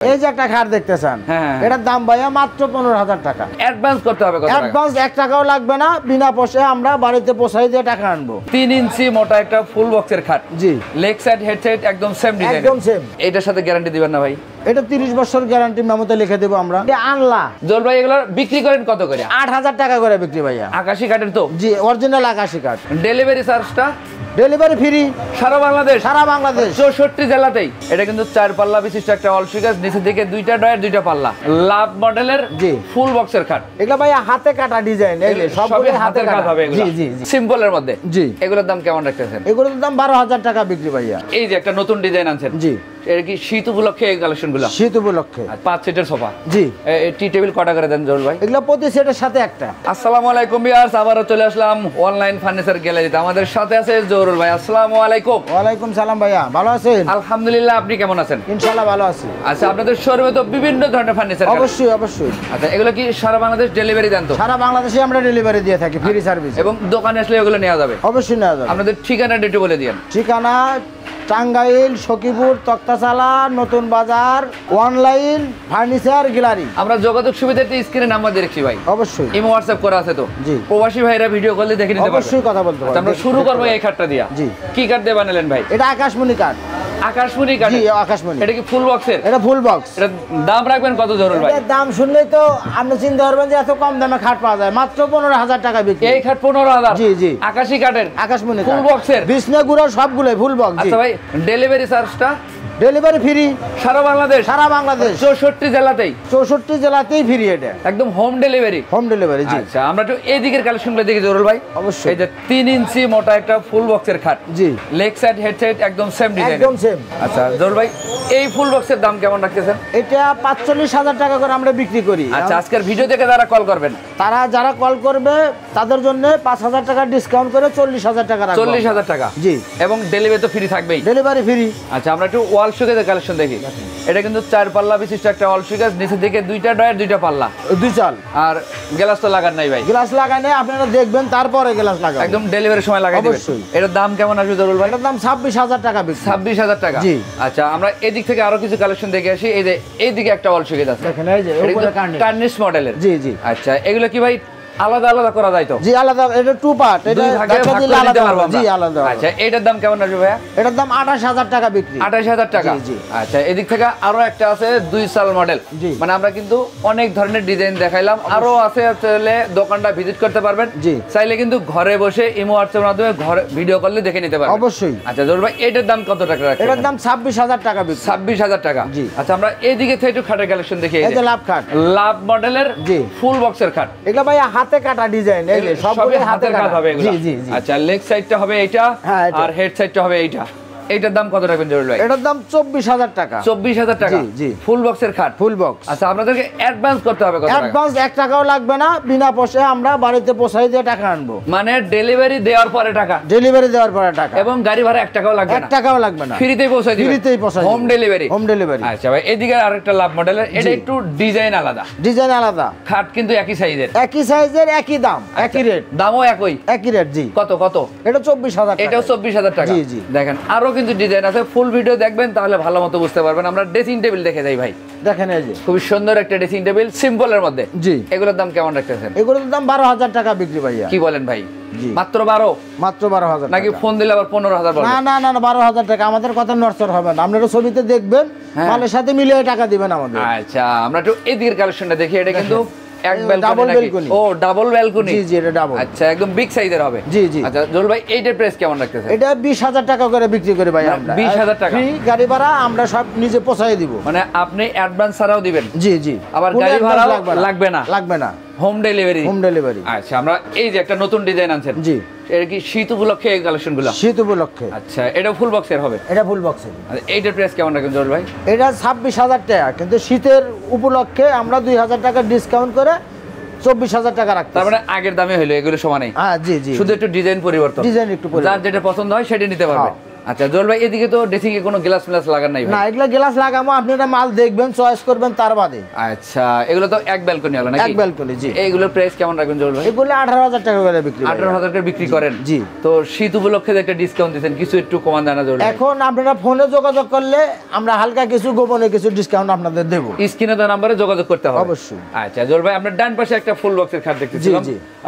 এই যে একটা খাট দেখতেছেন, এটার দাম ভাইয়া মাত্র 15,000 টাকা। অ্যাডভান্স করতে হবে কত টাকা? অ্যাডভান্স 1 টাকাও লাগবে না, বিনা পয়সায় আমরা বাড়িতে পৌঁছাই দিয়ে টাকা আনবো। 3 ইঞ্চি মোটা একটা ফুল বক্সের খাট। জি, লেগ সাইড হেড সাইড একদম সেম ডিজাইন, একদম সেম। এটার সাথে গ্যারান্টি দিবেন না ভাই? এটা 30 বছর গ্যারান্টি মেমোতে লিখে দেব আমরা। আনলা জল ভাই এগুলো বিক্রি করেন কত করে? 8,000 টাকা করে বিক্রি ভাইয়া। আকাশী কাঠের তো? জি, অরিজিনাল আকাশী কাঠ। ডেলিভারি চার্জটা? ডেলিভারি ফ্রি সারা বাংলাদেশ। সারা বাংলাদেশ 64 জেলাতেই। এটা কিন্তু 4 পাল্লা বিশিষ্ট একটা অল সুইগাস, নিচে থেকে 2টা ডয়ার 2টা পাল্লা, লাভ মডেলের জি ফুল বক্সের খাট। এগুলা ভাইয়া হাতে কাটা ডিজাইন, এই যে সবগুলো হাতে কাটা হবে এগুলা। জি জি সিম্পলের মধ্যে। জি, এগুলোর দাম কেমন রাখতেছেন? এগুলোর দাম 12,000 টাকা বিক্রি ভাইয়া। এই যে একটা নতুন ডিজাইন আনছেন। জি, এর কি শীত উপলক্ষে এই কালেকশনগুলো? শীত উপলক্ষে 5 সিটের সোফা। জি, টি টেবিল কটা করে দেন জল ভাই? এগুলা প্রতি সেটের সাথে একটা। আসসালামু আলাইকুম ভিউয়ার্স, আবারো চলে আসলাম অনলাইন ফার্নিচার গ্যালারিতে। আমাদের সাথে আছে জহুরুল ভাই। আসসালামু আলাইকুম। ওয়ালাইকুম সালাম ভাইয়া, ভালো আছেন? আলহামদুলিল্লাহ, আপনি কেমন আছেন? ইনশাআল্লাহ ভালো আছি। আচ্ছা, আপনাদের শোরুমে তো বিভিন্ন ধরনের ফার্নিচার? অবশ্যই অবশ্যই। আচ্ছা, এগুলো কি সারা বাংলাদেশ ডেলিভারি দেন তো? সারা বাংলাদেশে আমরা ডেলিভারি দিয়ে থাকি, ফ্রি সার্ভিস। এবং দোকানে আসলে এগুলো নেওয়া যাবে? অবশ্যই নেওয়া যাবে। আপনাদের ঠিকানা একটু বলে দিন। ঠিকানা টাঙ্গাইল, সখীপুর, তক্তাচালা, নতুন বাজার, অনলাইন ফার্নিচার গ্যালারি। আমরা যোগাযোগ সুবিধাতে স্ক্রিনে নাম্বার দিয়ে রাখছি ভাই। অবশ্যই। ইমো হোয়াটসঅ্যাপ করা আছে তো? জি। প্রবাসী ভাইরা ভিডিও কলে দেখে নিতে পারবে? অবশ্যই কথা বলতে পারবে। আমরা শুরু করব এই কাঠটা দিয়া। জি। কি কাঠ দিয়ে বানালেন ভাই? এটা আকাশমণি কাঠ। আকাশমণি কাঠ? জি, আকাশমণি। এটা কি ফুল বক্সের? এটা ফুল বক্স। এটা দাম রাখবেন কত জহুরুল ভাই? এর দাম শুনলেই তো আপনি চিন্তা করবেন যে এত কম দামে খাট পাওয়া যায়। মাত্র 15,000 টাকা বিক্রি। এই খাট 15,000? জি জি। আকাশী কাঠের আকাশমণি ফুল বক্সের বিছনা গুঁড়ো সবগুলোই ফুল বক্স। আচ্ছা ভাই, ডেলিভারি চার্জটা? ডেলিভারি ফ্রি সারা বাংলাদেশ? সারা বাংলাদেশ 64 জেলাতেই? 64 জেলাতেই ফ্রি, এটা একদম হোম ডেলিভারি। Home delivery. জি। আচ্ছা, আমরা একটু এই দিকের কালেকশনগুলো দেখি জহুরুল ভাই। অবশ্যই। এই যে 3 ইঞ্চি মোটা একটা ফুল বক্সের খাট। জি, লেগ সাইড হেড সাইড একদম সেম ডিজাইন, একদম সেম। আচ্ছা জহুরুল ভাই, এই ফুল বক্সের দাম কেমন রাখতেছেন? এটা 45,000 টাকা করে আমরা বিক্রি করি। আচ্ছা, আজকের ভিডিও দেখে যারা কল করবেন, তারা যারা কল করবে তাদের জন্য 5,000 টাকা ডিসকাউন্ট করে 40,000 টাকা রাখবো। 40,000 টাকা? জি। এবং ডেলিভারি তো ফ্রি থাকবেই? Delivery free. আচ্ছা, আমরা একটু ওয়াল সুকেজের কালেকশন দেখি। এটা কিন্তু 4 পাল্লা বিশিষ্ট একটা ওয়াল সুকেজ, নিচে থেকে 2টা ডয়ার 2টা পাল্লা, 2 চাল। আর গ্লাস তো লাগান নাই ভাই? গ্লাস লাগানে আপনারা দেখবেন, তারপরে গ্লাস লাগাবেন। একদম ডেলিভারির সময় লাগাই দিবেন। অবশ্যই। এটার দাম কেমন আসবে জহুরুল ভাই? এটার দাম 26,000 টাকা বিক্রি। 26,000 টাকা? জি। আচ্ছা, আমরা এদিক থেকে আরো কিছু কালেকশন দেখে আসি। এই যে এইদিকে একটা ওয়াল সুকেজ আছে, দেখেন এই যে উপরে কার্নিশ। কার্নিশ মডেলের। জি জি। আচ্ছা, এগুলো কি ভাই আলাদা আলাদা করা যায় তো? জি, আলাদা। এটা 2 পার্ট। এটা দুই ভাগে ভাগ করে আলাদা দিতে পারবো জি, আমরা? আলাদা। আচ্ছা, এটার দাম কেমন আসবে ভাইয়া? এটার দাম 28,000 টাকা বিক্রি। 28,000 টাকা? জি, জি। আচ্ছা, এদিক থেকে আরো একটা আছে 2 সাল মডেল। জি। মানে আমরা কিন্তু অনেক ধরনের ডিজাইন দেখাইলাম, আরো আছে, চাইলে দোকানটা ভিজিট করতে পারবেন। জি। চাইলে কিন্তু ঘরে বসে ইমো হোয়াটসঅ্যাপের মাধ্যমে ঘরে ভিডিও করলে দেখে নিতে পারবেন। অবশ্যই। আচ্ছা জহুরুল ভাই, এটার দাম কত টাকা রাখছেন? এটার দাম 26,000 টাকা বিক্রি। 26,000 টাকা? জি। আচ্ছা, আমরা এইদিকে থেকে একটু খাটের কালেকশন দেখি। এই যে লাভ খাট। লাভ মডেলের জি ফুল বক্সের খাট। এগুলা ভাই হাতে কাটা ডিজাইন, এই যে সবগুলো হাতে কাটা হবে এগুলা? জি জি জি। আচ্ছা, লেগ সাইডটা হবে এইটা, হ্যাঁ, এটা। আর হেড সাইডটা হবে এইটা। এইটার দাম কত রাখবেন জহুরুল ভাই? এটার দাম 24,000 টাকা। 24,000 টাকা? জি জি। ফুল বক্সের খাট? Full box. আচ্ছা, আপনাদেরকে অ্যাডভান্স করতে হবে কত টাকা? অ্যাডভান্স 1 টাকাও লাগবে না, বিনা পয়সায় আমরা বাড়িতে পৌঁছাই দিয়ে টাকা আনবো। মানে ডেলিভারি দেওয়ার পরে টাকা? ডেলিভারি দেওয়ার পরে টাকা। এবং গাড়ি ভাড়া 1 টাকাও লাগবে 1 না? টাকাও লাগবে না, ফ্রিতেই পৌঁছাই দিবেন? ফ্রিতেই পৌঁছাই হোম ডেলিভারি? Home delivery. আচ্ছা ভাই, এদিকে আরেকটা লাভ মডেলের, এটা একটু ডিজাইন আলাদা, ডিজাইন আলাদা, খাট কিন্তু একই সাইজের, একই সাইজের, একই দাম, একই রেট, দামও একই? একই রেট। জি। কত কত? এটা 24,000 টাকা। এটাও 24,000 টাকা? জি জি। দেখেন আরো কিন্তু ডিজাইন আছে, ফুল ভিডিও দেখবেন তাহলে ভালো মতো বুঝতে পারবেন। আমরা ড্রেসিং টেবিল দেখে যাই ভাই। দেখেন এই যে খুব সুন্দর একটা ড্রেসিং টেবিল, সিম্পলের মধ্যে। জি। এগুলোর দাম কেমন রাখতেছেন? এগুলোর দাম 12,000 টাকা বিক্রি ভাইয়া। কি বলেন ভাই? জি। মাত্র 12? মাত্র 12,000 নাকি ফোন দিলে আবার 15,000 বলবেন? না না না, 12,000 টাকা। আমাদের কথা নড়চড় হবে না, আপনারা ছবিতে দেখবেন, মালের সাথে মিলিয়ে টাকা দিবেন আমাদের। আচ্ছা, আমরা একটু এদিকের কালেকশনটা দেখি। এটা কিন্তু এক ডাবল ব্যালকনি? ব্যালকনি। ও, ডাবল ব্যালকনি? জি জি, এটা ডাবল। আচ্ছা, একদম বিগ সাইজের হবে? জি জি। আচ্ছা জহুরুল ভাই, এইটার প্রাইস কেমন রাখতেছেন? এটা 20,000 টাকা করে বিক্রি করি ভাই আমরা। 20,000 টাকা? ফ্রি গাড়ি ভাড়া আমরা সব নিজে পৌঁছাই দিব। মানে আপনি অ্যাডভান্স ছাড়াও দিবেন? জি জি। আবার কোনো গাড়ি advance ভাড়াও লাগবে না? লাগবে না, হোম ডেলিভারি? Home delivery. আচ্ছা, আমরা এই যে একটা নতুন ডিজাইন আনছেন। জি। এটা কি শীত উপলক্ষে এই কালেকশনগুলো? শীত উপলক্ষে। আচ্ছা, এটা ফুল বক্সের হবে? এটা ফুল বক্সের। আচ্ছা, এইটার প্রাইস কেমন রাখেন জহুরুল ভাই? এটা 26,000 টাকা, কিন্তু শীতের উপলক্ষে আমরা 2,000 টাকা ডিসকাউন্ট করে 24,000 টাকা রাখতে। তার মানে আগের দামে হলো, এগুলো সমানই? হ্যাঁ জি জি। শুধু একটু ডিজাইন পরিবর্তন? ডিজাইন একটু পরিবর্তন। যার যেটা পছন্দ হয় সেটা নিতে পারবে। আচ্ছা জল ভাই এদিকে তো ড্রেসিং এ কোনো গ্লাস ফ্লাস লাগান নাই না, এগুলা গ্লাস লাগাবো, আপনারা মাল দেখবেন, চয়েস করবেন তার বাদে। আচ্ছা এগুলো তো এক ব্যালকনি হলো নাকি? এক ব্যালকনি, জি। এইগুলোর প্রাইস কেমন রাখবেন জল ভাই? এগুলো 18,000 টাকা করে বিক্রি। 18,000 করে বিক্রি করেন? জি। তো শীত উপলক্ষে একটা ডিসকাউন্ট দিবেন, কিছু একটু কমান জানা জল ভাই। এখন আপনারা ফোনে যোগাযোগ করলে আমরা হালকা কিছু গোপনে কিছু ডিসকাউন্ট আপনাদের দেব। স্ক্রিনে দেওয়া নম্বরে যোগাযোগ করতে হবে অবশ্যই। আচ্ছা জল ভাই আমরা ডান পাশে একটা ফুল বক্সের খাট দেখতেছিলাম, জি।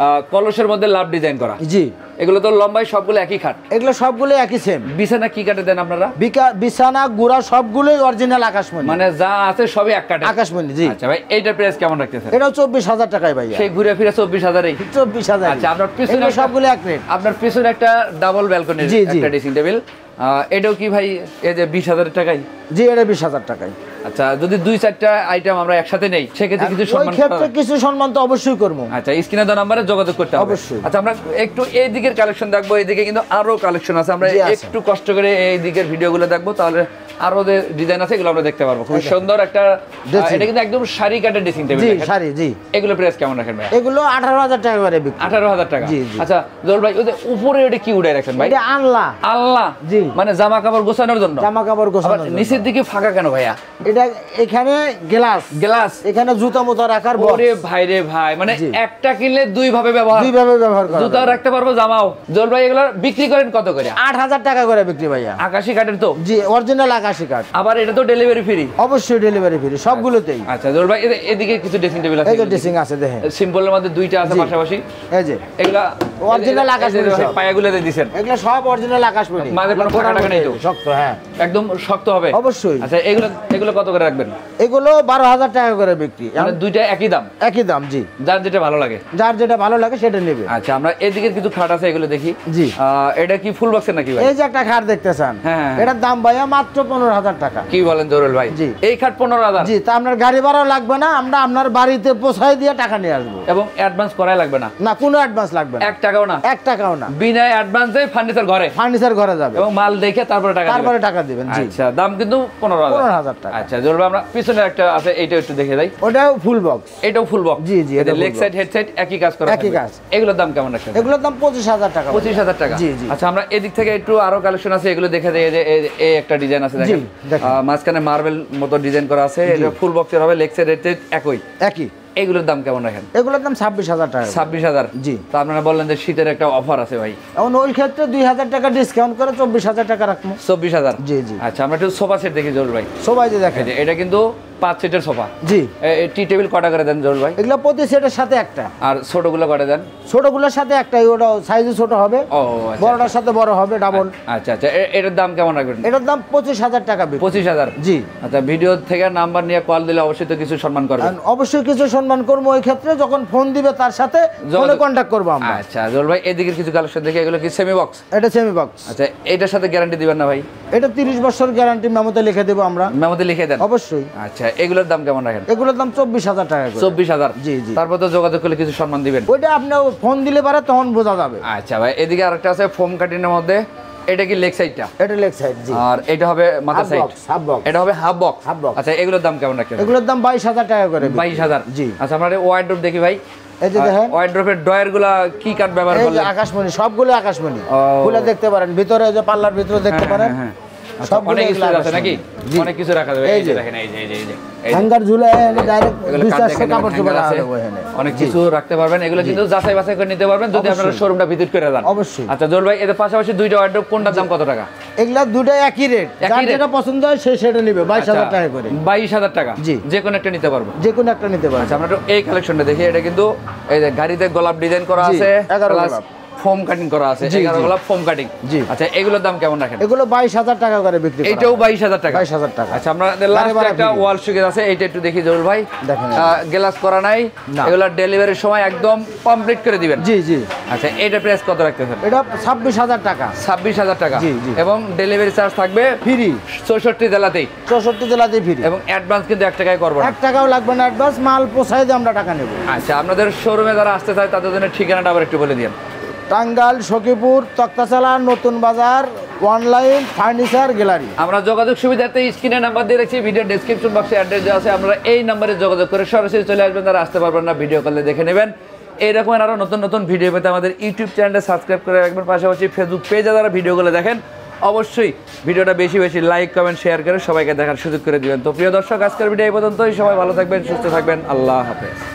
কলসের মধ্যে লাভ ডিজাইন করা। জি। এগুলো তো লম্বাই সবগুলো একই খাট? এগুলো সবগুলো একই সেম। বিছানা কি কাটে দেন আপনারা? বিছানা গুড়া সবগুলোই অরিজিনাল আকাশমণি, মানে যা আছে সবই এক কাটে আকাশমণি। জি। আচ্ছা ভাই এইটার প্রাইস কেমন রাখতেছেন? এটাও 24,000 টাকায় ভাইয়া। সেই ঘুরে ফিরে 24,000-এই? 24,000। আচ্ছা আপনার পিছনে সবগুলো এক রেট। আপনার পিছনে একটা ডাবল ব্যালকনি, জি, জি। একটা ড্রেসিং টেবিল, এটাও কি ভাই এই যে 20,000 টাকায়? জি, এটা 20,000 টাকায়। আচ্ছা যদি 2-4টা আইটেম আমরা একসাথে নেই সেক্ষেত্রে কিছু ওই সম্মান ক্ষেত্রে কিছু সম্মান তো অবশ্যই করব। আচ্ছা স্ক্রিনে দেওয়া নম্বরে যোগাযোগ করতে হবে অবশ্যই। আচ্ছা আমরা একটু এই দিকের কালেকশন দেখবো, এইদিকে কিন্তু আরো কালেকশন আছে, আমরা জি, আছে। একটু কষ্ট করে এই দিকের ভিডিওগুলো দেখবো, তাহলে আরো যে ডিজাইন আছে এগুলো আমরা দেখতে পারবো। খুব সুন্দর একটা এটা কিন্তু একদম শাড়ি কাটের ড্রেসিং টেবিল। জি, শাড়ি। জি। এগুলো প্রাইস কেমন রাখেন ভাই? এগুলো 18,000 টাকা করে বিক্রি। 18,000 টাকা? জি, জি। আচ্ছা জল ভাই ওদের উপরে ওটা কি উড়াই রাখছেন ভাই? এটা আনলা। আল্লাহ। জি। মানে জামা কাপড় গোছানোর জন্য? জামা কাপড় গোছানোর জন্য। নিচের দিকে ফাঁকা কেন ভাইয়া? এটা এখানে গ্লাস, গ্লাস, এখানে জুতা মোতা রাখার বক্স। ওরে ভাই রে ভাই, মানে একটা কিনলে দুই ভাবে ব্যবহার, দুই ভাবে ব্যবহার করা জুতাও রাখতে পারবো জামাও। জল ভাই এগুলো বিক্রি করেন কত করে? 8,000 টাকা করে বিক্রি ভাইয়া। আকাশি কাঠের তো? জি, অরিজিনাল আকাশি কাঠ। আবার এটা তো ডেলিভারি ফ্রি? অবশ্যই ডেলিভারি ফ্রি সবগুলোতেই। আচ্ছা জল ভাই এদিকে কিছু ড্রেসিং টেবিল আছে? এই যে ড্রেসিং আছে দেখেন, সিম্পলের মধ্যে দুইটা আছে জি। পাশাপাশি। এই যে এগুলা অরিজিনাল আকাশমণি সব। পায়াগুলোতে দিবেন? এগুলো সব অরিজিনাল আকাশমণি। মাঝে কোনো ফাঁকা টাকা নেই তো? শক্ত, হ্যাঁ একদম শক্ত হবে? অবশ্যই। আচ্ছা এগুলো কত করে রাখবেন? এগুলো 12,000 টাকা করে বিক্রি। মানে দুইটা একই দাম? একই দাম। জি। যার যেটা ভালো লাগে, যার যেটা ভালো লাগে সেটা নেবে। আচ্ছা আমরা এদিকে কিছু খাট আছে এগুলো দেখি। জি। এটা কি ফুল বক্সের নাকি ভাই? এই যে একটা খাট দেখতেছেন, হ্যাঁ। এটার দাম ভাইয়া মাত্র 15,000 টাকা। কি বলেন জরুল ভাই? জি। এই খাট 15,000? জি, তা আপনার গাড়ি ভাড়াও লাগবে না, আমরা আপনার বাড়িতে পৌঁছায় দিয়ে টাকা নিয়ে আসবো। এবং অ্যাডভান্স করাই লাগবে না? না, কোনো অ্যাডভান্স লাগবে না। 1 টাকাও না? 1 টাকাও না। বিনা অ্যাডভান্সে ফার্নিচার ঘরে? ফার্নিচার ঘরে যাবে এবং মাল দেখে তারপরে টাকা দিবেন? তারপরে টাকা দিবেন। জি। আচ্ছা দাম কিন্তু 15,000 টাকা। আচ্ছা জরুল ভাই আমরা পিছনে একটা আছে এইটা একটু দেখে যাই। ওটাও ফুল বক্স। এটাও ফুল বক্স? জি, জি, এটা লেগ সাইড হেড সাইড একই কাজ করা? একই কাজ। এগুলোর দাম কেমন রাখছেন? এগুলোর দাম 25,000 টাকা। 25,000 টাকা? জি, জি। আচ্ছা আমরা এদিক থেকে একটু আরো কালেকশন আছে এগুলো দেখে দেই। যে এই একটা ডিজাইন আছে দেখেন, দেখেন। মাঝখানে মার্বেল মতো ডিজাইন করা আছে, এটা ফুল বক্সের হবে, লেগ সাইড হেড সাইড একই। এগুলোর দাম কেমন রাখেন? এগুলোর দাম 26,000 টাকা। 26,000? জি। তো আপনারা বললেন যে শীতের একটা অফার আছে ভাই, এখন ওই ক্ষেত্রে 2,000 টাকা ডিসকাউন্ট করে 24,000 টাকা রাখবো। 24,000? জি, জি। আচ্ছা আমরা একটু সোফা সেট দেখি জরুল ভাই। সবাই যে দেখেন, এই যে এটা কিন্তু 5 সিটের সোফা। জি। টি টেবিল কটা করে দেন জরুল ভাই? এগুলো প্রতি সেটের সাথে একটা। আর ছোটগুলো কটা দেন? ছোটগুলোর সাথে একটাই, ওটা সাইজে ছোট হবে। ও আচ্ছা। বড়টার সাথে বড় হবে, ডাবল। আচ্ছা আচ্ছা এটার দাম কেমন রাখবেন? এটার দাম 25,000 টাকা বিক্রি। 25,000? জি। আচ্ছা ভিডিও থেকে নাম্বার নিয়ে কল দিলে অবশ্যই তো কিছু সম্মান করবেন? অবশ্যই কিছু সম্মান করবো। ওই ক্ষেত্রে যখন ফোন দিবে তার সাথে ফোনে কন্ট্যাক্ট করবো আমরা। আচ্ছা জল ভাই এদিকের কিছু কালেকশন দেখি, এগুলো কি সেমি বক্স? এটা সেমি বক্স। আচ্ছা এটার সাথে গ্যারান্টি দিবেন না ভাই? এটা 30 বছর গ্যারান্টি মেমোতে লিখে দেবো আমরা। মেমোতে লিখে দেন? অবশ্যই। আচ্ছা এগুলোর দাম কেমন রাখেন? এগুলোর দাম 24,000 টাকা করে। 24,000? জি, জি। তারপর তো যোগাযোগ করলে কিছু সম্মান দিবেন? ওইটা আপনি ফোন দিলে পারে তখন বোঝা যাবে। আচ্ছা ভাই এদিকে আরেকটা আছে ফোম কাটিনের মধ্যে, এটা কি লেগ সাইডটা? এটা লেগ সাইড। জি। আর এটা হবে মাথা সাইড? Half box. এটা হবে হাফ বক্স? Half box. আচ্ছা এগুলোর দাম কেমন রাখেন? এগুলোর দাম 22,000 টাকা করে। 22,000? জি। আচ্ছা আমরা ওয়ার্ডরোব দেখি ভাই। এই যে দেখেন, ওয়ার্ডরোবের ড্রয়ার গুলা কি কাঠ ব্যবহার এই যে করলেন? আকাশমণি, সবগুলো আকাশমণি। ও। খুলে দেখতে পারেন, ভিতরে যে পাল্লার ভিতরে দেখতে পারেন। হ্যাঁ। আচ্ছা, সবগুলো অনেক কিছু এগুলো আছে নাকি? আকাশমণি। জি। অনেক কিছু রাখা যাবে। এই যে দেখেন, এই যে হ্যাঙ্গার ঝুলে ডাইরেক্ট এগুলো 200 কাপড় চোপড় আছে, রাখা যাবে এখানে। অনেক কিছু রাখতে পারবেন। এগুলো কিন্তু যাচাই বাছাই করে নিতে পারবেন যদি আপনারা অবশ্যই। শোরুমটা ভিজিট করে যান। অবশ্যই। আচ্ছা জল ভাই এদের পাশাপাশি দুইটা ওয়ার্ডরোব কোনটার দাম কত টাকা? এগুলা দুটোই একই রেট, যার rate? যেটা পছন্দ হয় সে সেটা নেবে। 22,000 টাকা করে। 22,000 টাকা? জি। যে কোনো একটা নিতে পারবো? যে কোনো একটা নিতে পারেন। আচ্ছা আমরা একটু এই কালেকশনটা দেখি। এটা কিন্তু এই যে গাড়িতে গোলাপ ডিজাইন করা জি, আছে, 11 প্লাস গোলাপ। ফোম কাটিং করা আছে। জি, 11 জি। গোলাপ ফোম কাটিং। জি। আচ্ছা এগুলোর দাম কেমন রাখেন? এগুলো 22,000 টাকা করে বিক্রি করা হয়। এইটাও 22,000 টাকা? 22,000 টাকা। আচ্ছা আমাদের লাস্ট বারে একটা ভিডিও। ওয়াল শোকেস আছে, এইটা একটু দেখি জরুল ভাই। দেখেন। গ্লাস করা নাই, না। এগুলা ডেলিভারির সময় একদম কমপ্লিট করে দিবেন? জি, জি। আচ্ছা এইটা প্রাইস কত রাখতেছেন? এটা 26,000 টাকা। 26,000 টাকা? জি, জি। এবং ডেলিভারি চার্জ থাকবে ফ্রি, 64 জেলাতেই? 64 জেলাতেই ফ্রি। এবং অ্যাডভান্স কিন্তু 1 টাকায় করবো না? 1 টাকাও লাগবে না অ্যাডভান্স, মাল পৌঁছায় দিয়ে আমরা টাকা নেব। আচ্ছা আপনাদের শোরুমে যারা আসতে চায় তাদের জন্য ঠিকানাটা আবার একটু বলে দিন। টাঙ্গাইল, সখীপুর, তক্তাচালা, নতুন বাজার, অনলাইন ফার্নিচার গ্যালারি। আমরা যোগাযোগ সুবিধাতে স্ক্রিনে নাম্বার দিয়ে রাখছি, ভিডিও ডেসক্রিপশন বক্সে অ্যাড্রেস দেওয়া আছে, আপনারা এই নাম্বারে যোগাযোগ করে সরাসরি চলে আসবেন। যারা আসতে পারবেন না ভিডিও কলে দেখে নেবেন। এইরকম আরও নতুন নতুন ভিডিও পেতে আমাদের ইউটিউব চ্যানেলটা সাবস্ক্রাইব করে রাখবেন। পাশাপাশি ফেসবুক পেজে যারা ভিডিওগুলো দেখেন অবশ্যই ভিডিওটা বেশি বেশি লাইক কমেন্ট শেয়ার করে সবাইকে দেখার সুযোগ করে দিবেন। তো প্রিয় দর্শক, আজকের ভিডিও এই পর্যন্তই। সবাই ভালো থাকবেন, সুস্থ থাকবেন, আল্লাহ হাফেজ।